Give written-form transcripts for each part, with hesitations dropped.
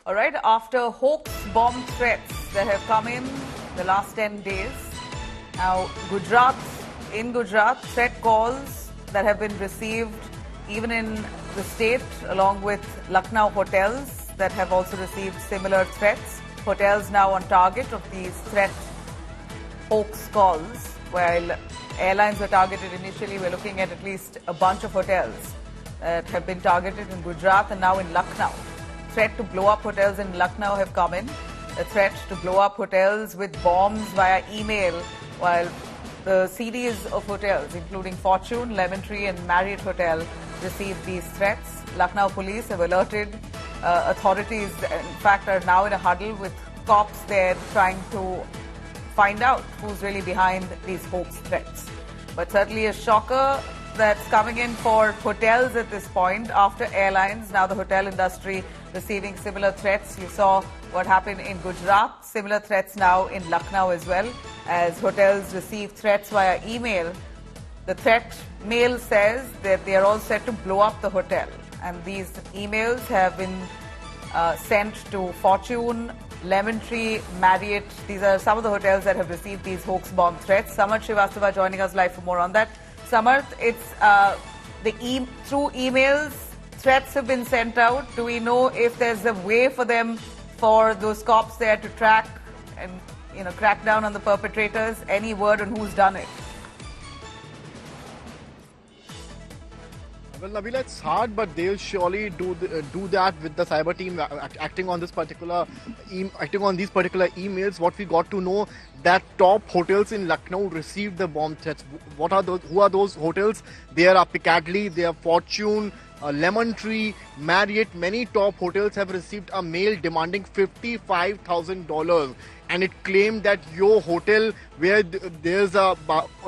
All right, after hoax bomb threats that have come in the last 10 days, now in Gujarat, threat calls that have been received even in the state, along with Lucknow hotels that have also received similar threats. Hotels now on target of these threat hoax calls, while airlines were targeted initially. We're looking at least a bunch of hotels that have been targeted in Gujarat and now in Lucknow. Threat to blow up hotels in Lucknow have come in. A threat to blow up hotels with bombs via email, while the CDs of hotels, including Fortune, Lemon Tree and Marriott Hotel, received these threats. Lucknow police have alerted authorities, in fact, are now in a huddle with cops there trying to find out who's really behind these hoax threats. But certainly a shocker that's coming in for hotels at this point after airlines. Now the hotel industry receiving similar threats. You saw what happened in Gujarat, similar threats now in Lucknow as well, as hotels receive threats via email. The threat mail says that they are all set to blow up the hotel, and these emails have been sent to Fortune, Lemon Tree, Marriott. These are some of the hotels that have received these hoax bomb threats. Samarth Srivastava joining us live for more on that. Samarth, it's through emails, threats have been sent out. Do we know if there's a way for them, for those cops there to track and crack down on the perpetrators? Any word on who's done it? Well, Nabila, it's hard, but they'll surely do that with the cyber team acting on these particular emails. What we got to know, that top hotels in Lucknow received the bomb threats. What are those? Who are those hotels? There are Piccadilly, there are Fortune, Lemon Tree, Marriott. Many top hotels have received a mail demanding $55,000, and it claimed that your hotel, where there's a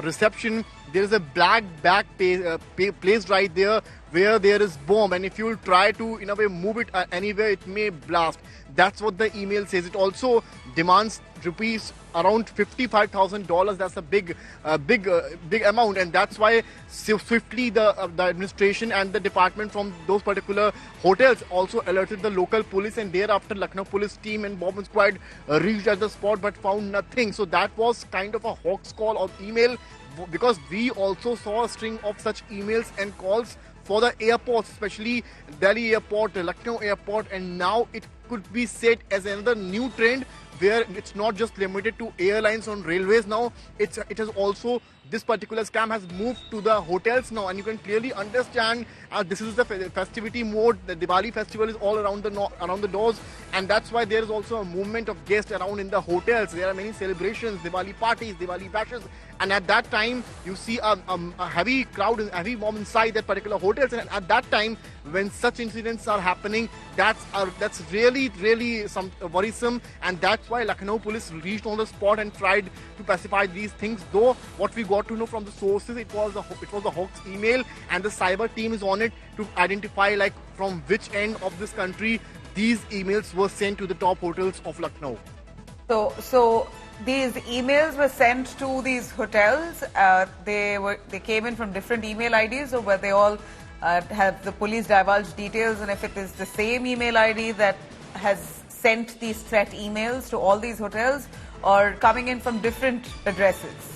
reception, there is a black bag placed right there where there is bomb, and if you try to in a way move it anywhere, it may blast. That's what the email says. It also demands rupees around $55,000. That's a big amount, and that's why swiftly the administration and the department from those particular hotels also alerted the local police, and thereafter Lucknow police team and bomb squad reached at the spot but found nothing. So that was kind of a hoax call or email, because we also saw a string of such emails and calls for the airports, especially Delhi airport, Lucknow airport, and now it could be said as another new trend where it's not just limited to airlines on railways now. It has also, this particular scam has moved to the hotels now, and you can clearly understand this is the festivity mode. The Diwali festival is all around the doors, and that's why there is also a movement of guests around in the hotels. There are many celebrations, Diwali parties, Diwali bashes, and at that time you see a heavy crowd, a heavy mob inside that particular hotels, and at that time when such incidents are happening, that's really worrisome, and that's why Lucknow police reached on the spot and tried to pacify these things. Though what we got to know from the sources, it was a hoax email, and the cyber team is on it to identify like from which end of this country these emails were sent to the top hotels of Lucknow. So these emails were sent to these hotels. They came in from different email IDs, or were they all have the police divulged details? And if it is the same email ID that has sent these threat emails to all these hotels, or coming in from different addresses?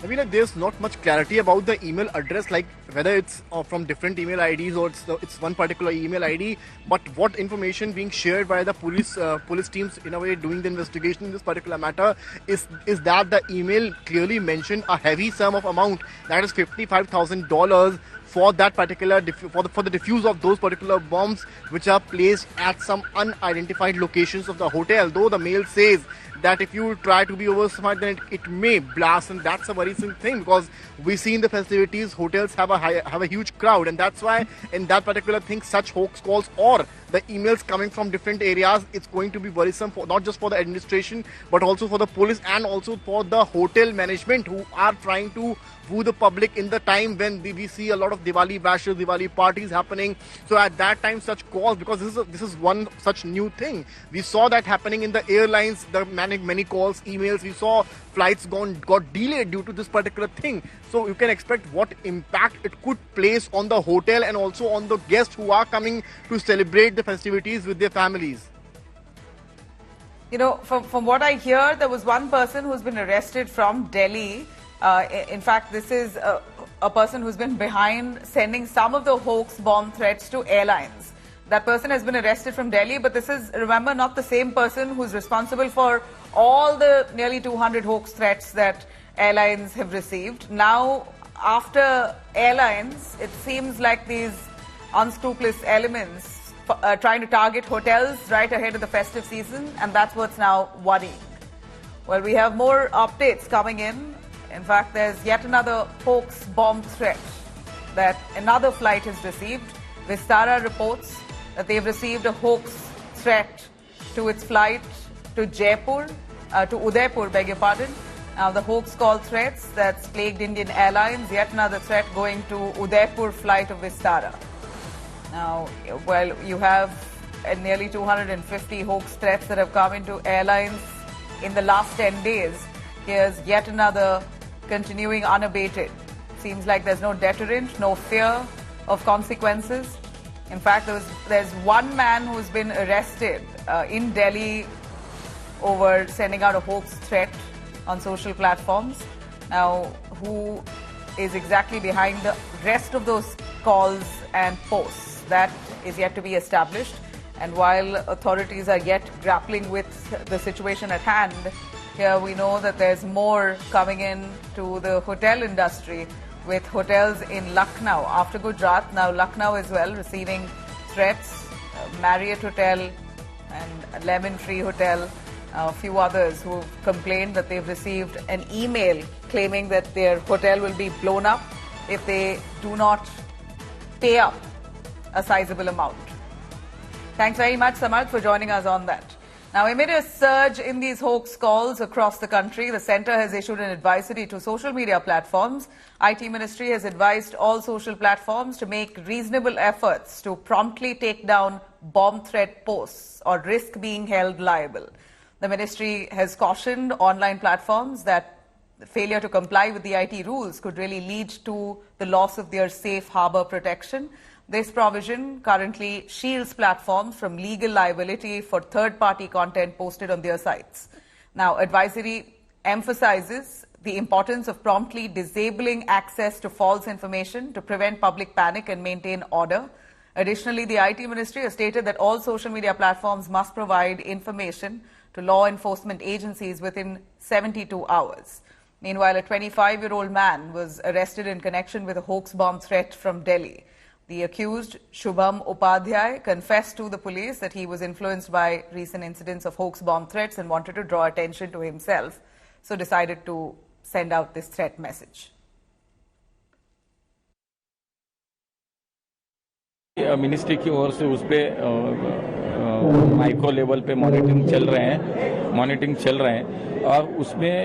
I mean, there's not much clarity about the email address, like whether it's from different email IDs or it's one particular email ID. But what information being shared by the police teams in a way doing the investigation in this particular matter is that the email clearly mentioned a heavy sum of amount, that is $55,000, for that particular for the defuse of those particular bombs which are placed at some unidentified locations of the hotel. Though the mail says that if you try to be over smart, then it may blast, and that's a worrisome thing, because we see in the festivities hotels have a huge crowd, and that's why in that particular thing, such hoax calls or the emails coming from different areas, it's going to be worrisome for not just for the administration but also for the police and also for the hotel management, who are trying to woo the public in the time when we see a lot of of Diwali bashes, Diwali parties happening. So at that time, such calls, because this is one such new thing. We saw that happening in the airlines. There were many calls, emails. We saw flights got delayed due to this particular thing. So you can expect what impact it could place on the hotel and also on the guests who are coming to celebrate the festivities with their families. You know, from what I hear, there was one person who's been arrested from Delhi. In fact, this is a person who's been behind sending some of the hoax bomb threats to airlines. That person has been arrested from Delhi, but this is, remember, not the same person who's responsible for all the nearly 200 hoax threats that airlines have received. Now, after airlines, it seems like these unscrupulous elements trying to target hotels right ahead of the festive season, and that's what's now worrying. Well, we have more updates coming in. In fact, there's yet another hoax bomb threat that another flight has received. Vistara reports that they've received a hoax threat to its flight to Jaipur, to Udaipur, beg your pardon. Now, the hoax call threats that's plagued Indian Airlines, yet another threat going to Udaipur flight of Vistara. Now, well, you have nearly 250 hoax threats that have come into airlines in the last 10 days. Here's yet another continuing unabated. Seems like there's no deterrent, no fear of consequences. In fact, there's one man who's been arrested in Delhi over sending out a hoax threat on social platforms. Now, who is exactly behind the rest of those calls and posts? That is yet to be established. And while authorities are yet grappling with the situation at hand, here we know that there's more coming in to the hotel industry, with hotels in Lucknow after Gujarat. Now Lucknow as well receiving threats. Marriott Hotel and Lemon Tree Hotel, a few others who complained that they've received an email claiming that their hotel will be blown up if they do not pay up a sizable amount. Thanks very much, Samarth, for joining us on that. Now, amid a surge in these hoax calls across the country, the centre has issued an advisory to social media platforms. IT Ministry has advised all social platforms to make reasonable efforts to promptly take down bomb threat posts or risk being held liable. The Ministry has cautioned online platforms that failure to comply with the IT rules could really lead to the loss of their safe harbour protection. This provision currently shields platforms from legal liability for third-party content posted on their sites. Now, advisory emphasizes the importance of promptly disabling access to false information to prevent public panic and maintain order. Additionally, the IT Ministry has stated that all social media platforms must provide information to law enforcement agencies within 72 hours. Meanwhile, a 25-year-old man was arrested in connection with a hoax bomb threat from Delhi. The accused, Shubham Upadhyay, confessed to the police that he was influenced by recent incidents of hoax bomb threats and wanted to draw attention to himself, so decided to send out this threat message. Ministry की ओर से उस पर micro level पे monitoring चल रहे हैं और उसमें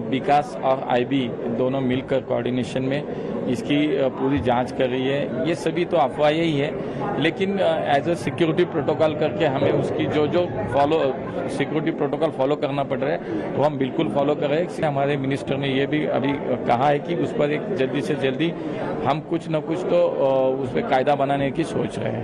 विकास और आईबी दोनों मिलकर कोऑर्डिनेशन में इसकी पूरी जांच कर रही है। ये सभी तो अफवाहें ही है, लेकिन एज अ सिक्योरिटी प्रोटोकॉल करके हमें उसकी जो सिक्योरिटी प्रोटोकॉल फॉलो करना पड़ रहा है वो हम बिल्कुल फॉलो कर रहे हैं। हमारे मिनिस्टर ने ये भी अभी कहा है कि उस पर एक जल्दी से जल्दी हम कुछ न कुछ तो उस पर कायदा बनाने की सोच रहे हैं।